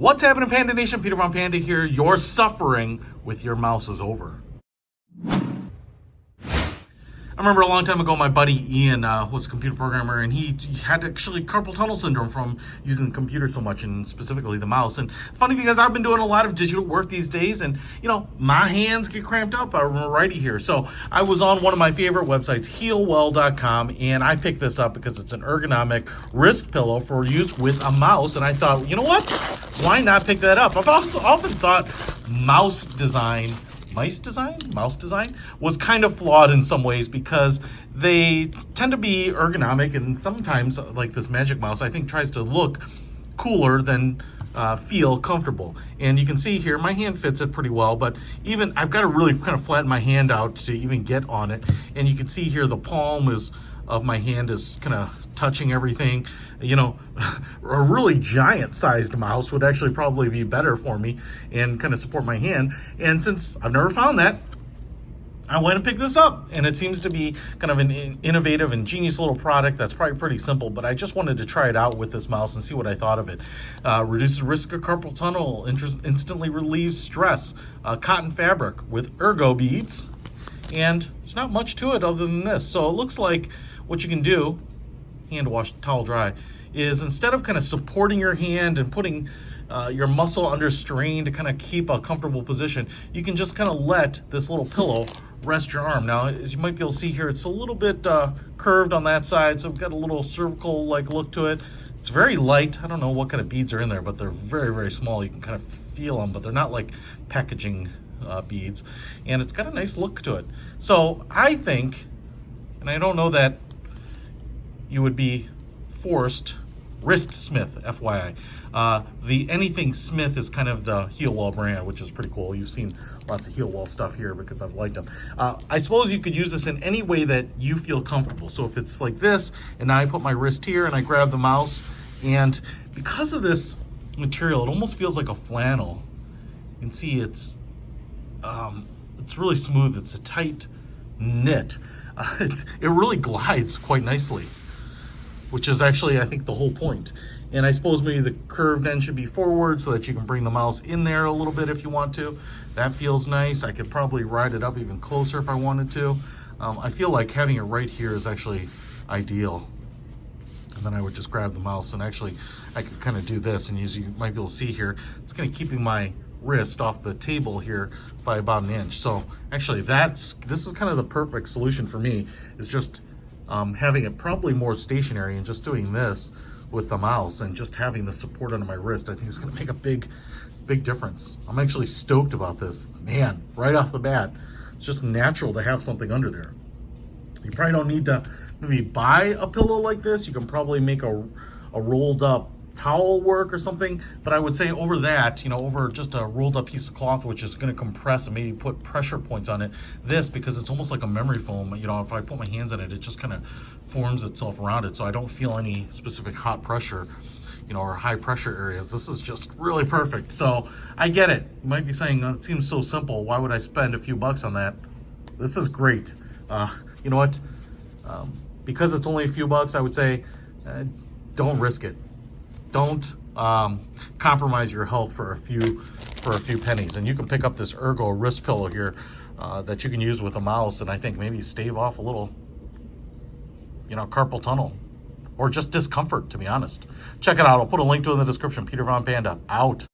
What's happening, Panda Nation? Peter von Panda here. Your suffering with your mouse is over. I remember a long time ago, my buddy Ian was a computer programmer, and he had actually carpal tunnel syndrome from using the computer so much, and specifically the mouse. And funny, because I've been doing a lot of digital work these days, and my hands get cramped up. I'm a righty here, so I was on one of my favorite websites, Healwell.com, and I picked this up because it's an ergonomic wrist pillow for use with a mouse. And I thought, you know what? Why not pick that up? I've also often thought mouse design was kind of flawed in some ways, because they tend to be ergonomic, and sometimes, like this Magic Mouse, I think tries to look cooler than feel comfortable. And you can see here, my hand fits it pretty well, but even I've got to really kind of flatten my hand out to even get on it. And you can see here the palm of my hand is kind of touching everything. A really giant sized mouse would actually probably be better for me and kind of support my hand. And since I've never found that, I went and picked this up, and it seems to be kind of an innovative and genius little product that's probably pretty simple, but I just wanted to try it out with this mouse and see what I thought of it. Reduces risk of carpal tunnel, instantly relieves stress, cotton fabric with ergo beads, and there's not much to it other than this. So it looks like what you can do, hand wash, towel dry, is instead of kind of supporting your hand and putting your muscle under strain to kind of keep a comfortable position, you can just kind of let this little pillow rest your arm. Now, as you might be able to see here, it's a little bit curved on that side, so we've got a little cervical-like look to it. It's very light. I don't know what kind of beads are in there, but they're very, very small. You can kind of feel them, but they're not like packaging beads. And it's got a nice look to it. So I think, and I don't know that you would be forced, Wristsmith, FYI. The Anything Smith is kind of the Healwell brand, which is pretty cool. You've seen lots of Healwell stuff here because I've liked them. I suppose you could use this in any way that you feel comfortable. So if it's like this, and now I put my wrist here and I grab the mouse, and because of this material, it almost feels like a flannel. You can see it's really smooth. It's a tight knit. It really glides quite nicely, which is actually, I think, the whole point. And I suppose maybe the curved end should be forward so that you can bring the mouse in there a little bit if you want to. That feels nice. I could probably ride it up even closer if I wanted to. I feel like having it right here is actually ideal. And then I would just grab the mouse, and actually I could kind of do this, and as you might be able to see here, it's kind of keeping my wrist off the table here by about 1 inch. So actually this is kind of the perfect solution for me, is just having it probably more stationary and just doing this with the mouse and just having the support under my wrist. I think it's going to make a big difference. I'm actually stoked about this. Man, right off the bat, it's just natural to have something under there. You probably don't need to maybe buy a pillow like this. You can probably make a rolled up towel work or something, but I would say over that, over just a rolled up piece of cloth, which is going to compress and maybe put pressure points on it, because it's almost like a memory foam, if I put my hands in it, it just kind of forms itself around it, so I don't feel any specific hot pressure, or high pressure areas. This is just really perfect. So I get it. You might be saying, it seems so simple, why would I spend a few bucks on that? This is great. You know what, because it's only a few bucks, I would say don't risk it. Don't compromise your health for a few pennies. And you can pick up this Ergo wrist pillow here that you can use with a mouse, and I think maybe stave off a little, carpal tunnel or just discomfort, to be honest. Check it out. I'll put a link to it in the description. Peter von Panda, out.